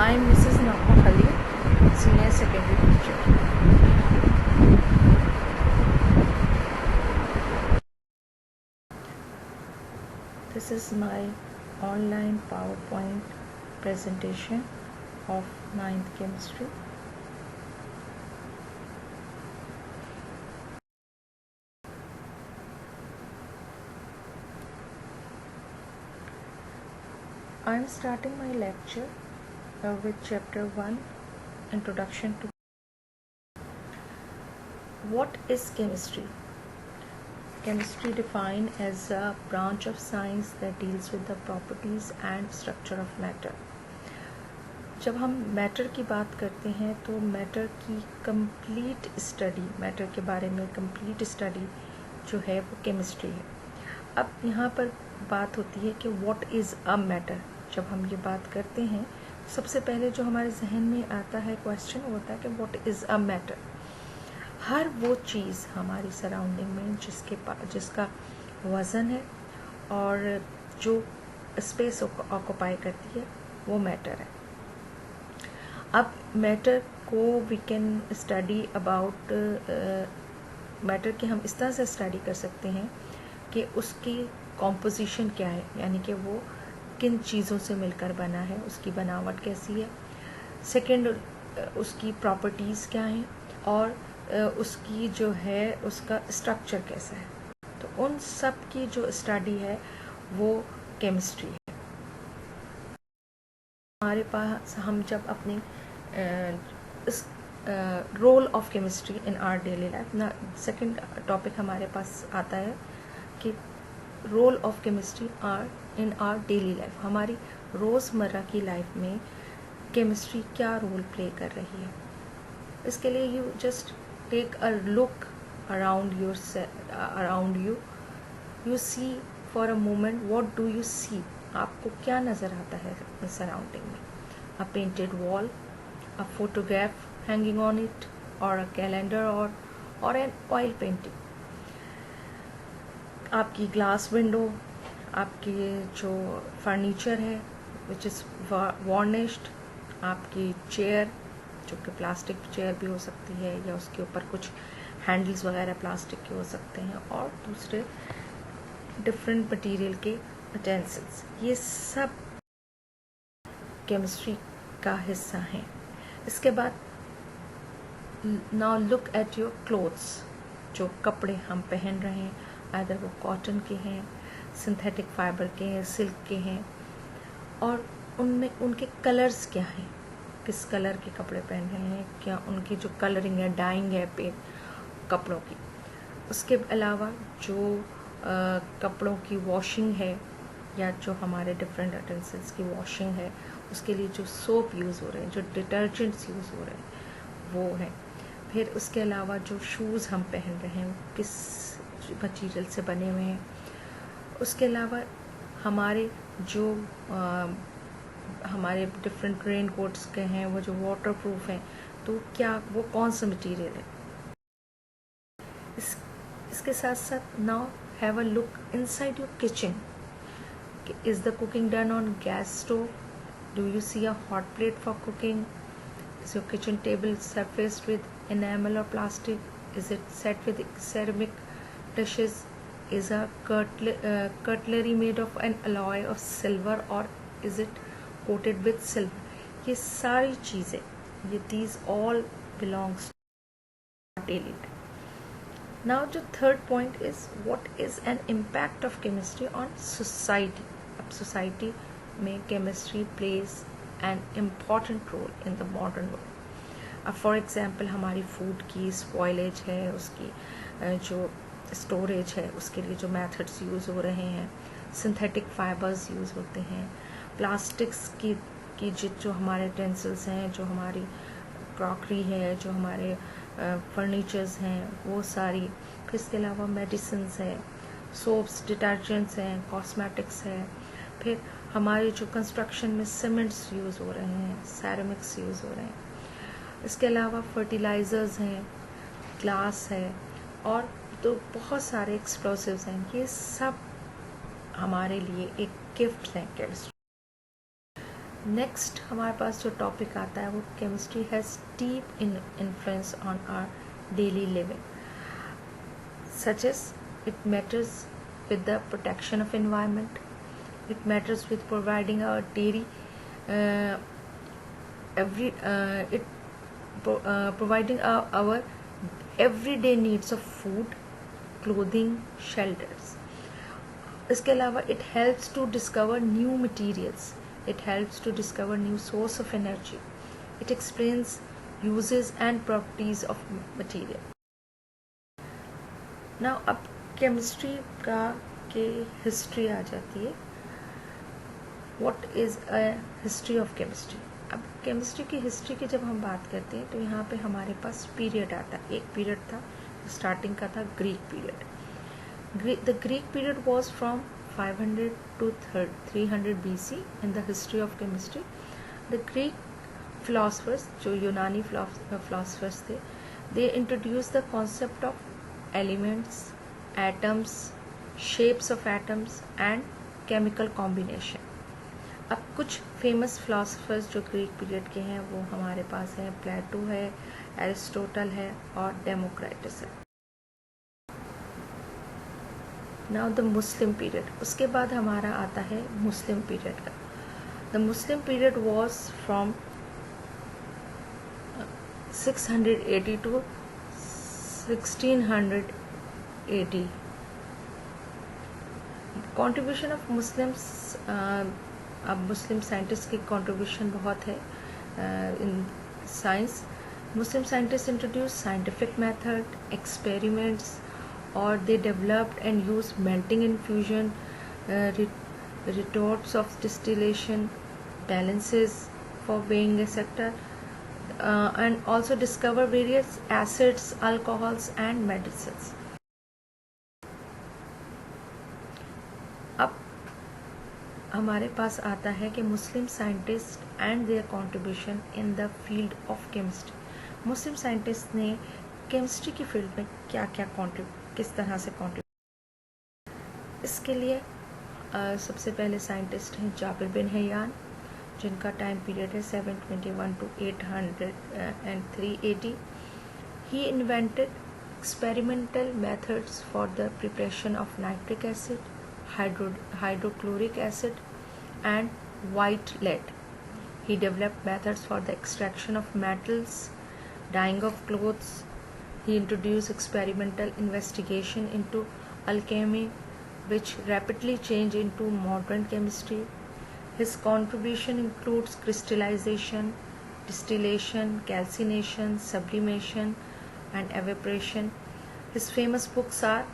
I am Mrs. Nagma Khalil, Senior Secondary Teacher. This is my online PowerPoint presentation of 9th Chemistry. I am starting my lecture with Chapter 1, Introduction to What is Chemistry? Chemistry defined as a branch of science that deals with the properties and structure of matter. जब हम matter की बात करते हैं तो matter की complete study, matter के बारे में कंप्लीट स्टडी जो है वो केमिस्ट्री है. अब यहाँ पर बात होती है कि व्हाट इज़ अ मैटर. जब हम ये बात करते हैं सबसे पहले जो हमारे जहन में आता है क्वेश्चन होता है कि व्हाट इज़ अ मैटर. हर वो चीज़ हमारी सराउंडिंग में जिसका वज़न है और जो स्पेस ऑक्यूपाई करती है वो मैटर है. अब मैटर को we can study about matter के हम इस तरह से स्टडी कर सकते हैं कि उसकी कॉम्पोजिशन क्या है, यानी कि वो किन चीज़ों से मिलकर बना है, उसकी बनावट कैसी है. सेकंड, उसकी प्रॉपर्टीज़ क्या हैं और उसकी जो है उसका स्ट्रक्चर कैसा है. तो उन सब की जो स्टडी है वो केमिस्ट्री है. हमारे पास हम जब अपनी इस role of chemistry in our daily life ना, सेकंड टॉपिक हमारे पास आता है कि role of chemistry in our daily life. हमारी रोज़मर्रा की लाइफ में केमिस्ट्री क्या रोल प्ले कर रही है. इसके लिए you just take a look around you. You see for a moment, what do you see. आपको क्या नज़र आता है सराउंडिंग में. A painted wall, a photograph hanging on it, or a calendar, or an oil painting. आपकी glass window, आपकी जो furniture है विच इज़ वार्निश्ड, आपकी चेयर जो कि प्लास्टिक चेयर भी हो सकती है या उसके ऊपर कुछ हैंडल्स वगैरह प्लास्टिक के हो सकते हैं, और दूसरे डिफरेंट मटेरियल के यूटेंसिल्स. ये सब केमिस्ट्री का हिस्सा हैं. इसके बाद now look at your clothes. जो कपड़े हम पहन रहे हैं, अगर वो कॉटन के हैं, सिंथेटिक फाइबर के हैं, सिल्क के हैं, और उनमें उनके कलर्स क्या हैं. किस कलर के कपड़े पहन रहे हैं, क्या उनकी जो कलरिंग है, डाइंग है कपड़ों की. उसके अलावा जो कपड़ों की वॉशिंग है या जो हमारे डिफरेंट यूटेंसिल्स की वॉशिंग है, उसके लिए जो सोप यूज़ हो रहे हैं, जो डिटर्जेंट्स यूज़ हो रहे हैं वो है. फिर उसके अलावा जो शूज़ हम पहन रहे हैं वो किस मटेरियल से बने हुए हैं. उसके अलावा हमारे जो हमारे डिफरेंट रेन कोट्स के हैं वो जो वाटर प्रूफ हैं, तो क्या वो कौन सा मटेरियल है. इसके साथ साथ now have a look inside your kitchen. Is the cooking done on gas stove? Do you see a hot plate for cooking? Is your kitchen table surfaced with enamel or plastic? Is it set with ceramic dishes? Is a cutlery made of an alloy of silver, or is it coated with silver? ये सारी चीज़ें, ये these all belongs to our daily life. Now the third point is what is an impact of chemistry on society. अब society में chemistry plays an important role in the modern world. अब for example हमारी food की spoilage है, उसकी जो storage है, उसके लिए जो मेथड्स यूज़ हो रहे हैं, सिंथेटिक फाइबर्स यूज़ होते हैं, प्लास्टिक्स की जो हमारे टेंसिल्स हैं, जो हमारी क्रॉकरी है, जो हमारे फर्नीचर्स हैं, वो सारी. फिर इसके अलावा मेडिसिन्स है, सोप्स, डिटर्जेंट्स हैं, कॉस्मेटिक्स है. फिर हमारे जो कंस्ट्रक्शन में सीमेंट्स यूज़ हो रहे हैं, सैरामिक्स यूज़ हो रहे हैं. इसके अलावा फर्टिलाइज़र्स हैं, ग्लास है, और तो बहुत सारे एक्सप्लोसिव्स हैं. ये सब हमारे लिए एक गिफ्ट हैं केमिस्ट्री. नेक्स्ट हमारे पास जो टॉपिक आता है वो chemistry has deep influence on our daily living, such as it matters with the protection of environment. It matters with providing our daily providing our everyday needs of food, clothing, shelters. इसके अलावा it helps to discover new materials. It helps to discover new source of energy. It explains uses and properties of material. Now अब chemistry का के history आ जाती है. What is a history of chemistry. अब chemistry की history की जब हम बात करते हैं तो यहाँ पे हमारे पास पीरियड आता है. एक पीरियड था, स्टार्टिंग का था Greek period. The Greek period was from 500 to 300 BC in the history of chemistry. The Greek philosophers, जो यूनानी फिलोसफर्स थे, they introduce the concept of elements, atoms, shapes of atoms and chemical combination. अब कुछ famous philosophers जो Greek period के हैं वो हमारे पास हैं. प्लेटो है, एरिस्टोटल है और डेमोक्रिटस है. Now the Muslim period. उसके बाद हमारा आता है मुस्लिम पीरियड का. The Muslim period was from 680 to 1600 AD. Contribution of Muslims. अब मुस्लिम साइंटिस्ट की कंट्रीब्यूशन बहुत है in science. Muslim scientist introduce scientific method, experiments, और they developed and use melting infusion, retorts of distillation, balances for weighing etc. And also discover various acids, alcohols and medicines. अब हमारे पास आता है कि मुस्लिम scientist and there contribution in the field of chemistry. Muslim scientist ने chemistry की field में क्या क्या किस तरह से कंट्रीब्यूट. इसके लिए सबसे पहले साइंटिस्ट हैं जाबिर बिन हैयान, जिनका टाइम पीरियड है 721 to 803 AD. He invented experimental methods for the preparation of nitric acid, hydrochloric acid and white lead. He developed methods for the extraction of metals, dyeing of clothes. He introduced experimental investigation into alchemy, which rapidly changed into modern chemistry. His contribution includes crystallization, distillation, calcination, sublimation and evaporation. His famous books are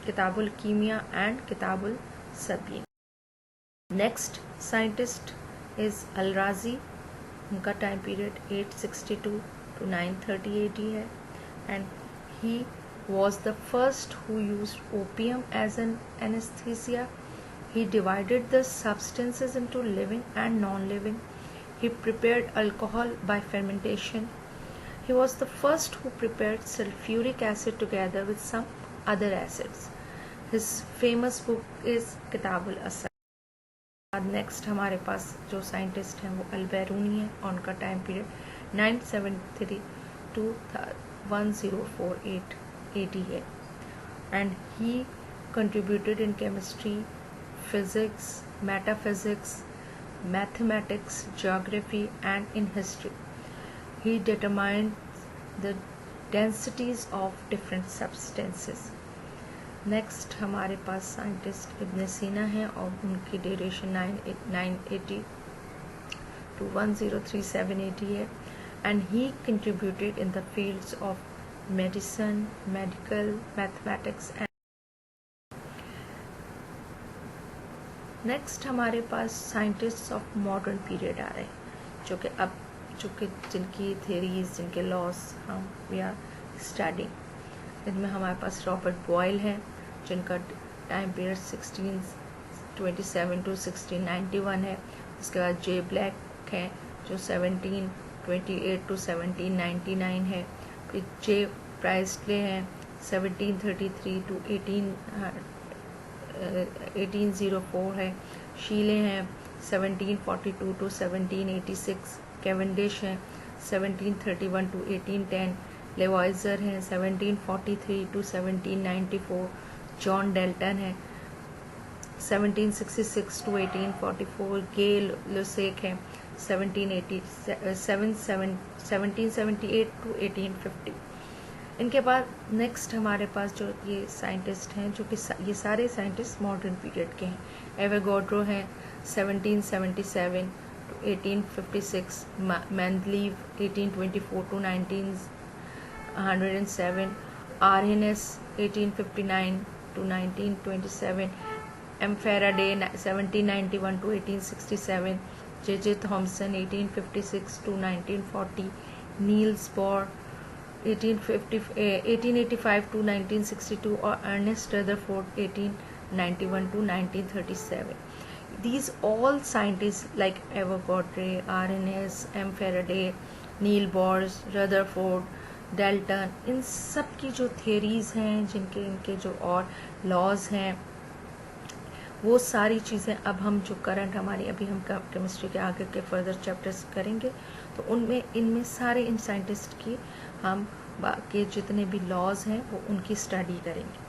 Kitabul Kimiya and Kitabul Sabeen. Next scientist is Al-Razi. उनका time period 862 to 930 AD है. And he was the first who used opium as an anaesthesia. He divided the substances into living and non living. He prepared alcohol by fermentation. He was the first who prepared sulfuric acid together with some other acids. His famous book is किताबुल असर. Next हमारे पास जो scientist हैं वो अल-बैरूनी है. उनका time period 973 to 1048 AD है. And he contributed in chemistry, physics, metaphysics, mathematics, geography and in history. He determined the densities of different substances. Next हमारे पास scientist इब्न सीना है और उनकी ड्यूरेशन 980 to 1037 AD है. And he contributed in the fields of medicine, medical, mathematics and. Next हमारे पास scientists of modern period आ रहे हैं, जो कि जिनकी थेरीज, जिनके लॉस हम वी आर स्टडिंग. इनमें हमारे पास रॉबर्ट बॉयल हैं, जिनका टाइम पीरियड 1627 to 1691 है. उसके बाद जे ब्लैक हैं जो 1728 to 1799 है. फिर जे प्राइसले हैं 1733 to 1804 है. शीले हैं 1742 to 1786, कैवेंडिश हैं 1731 to 1810, लेवाइजर हैं 1743 to 1794, जॉन डेल्टन है 1766 to 1844, गेल लुसेक है 1778 to 1850। इनके बाद नेक्स्ट हमारे पास जो ये साइंटिस्ट हैं, जो कि ये सारे साइंटिस्ट मॉडर्न पीरियड के हैं। एवोगाड्रो हैं 1777 to 1856, Mendeleev 1824 to 1907, Arrhenius 1859 to 1927, M Faraday 1791 to 1867, J Thomson 1856 to 1940, Niels Bohr 1885 to 1962 और Ernest Rutherford 1891 to 1937. These all scientists like Avogadro, Arrhenius, M. Faraday, nil bourse, Rutherford, Dalton, इन सब की जो theories हैं, जिनके इनके जो और लॉज हैं, वो सारी चीज़ें अब हम जो करंट हमारी अभी हम केमिस्ट्री के आगे के फर्दर चैप्टर्स करेंगे, तो उनमें इनमें सारे इन साइंटिस्ट की हम बाकी जितने भी लॉज हैं वो उनकी स्टडी करेंगे।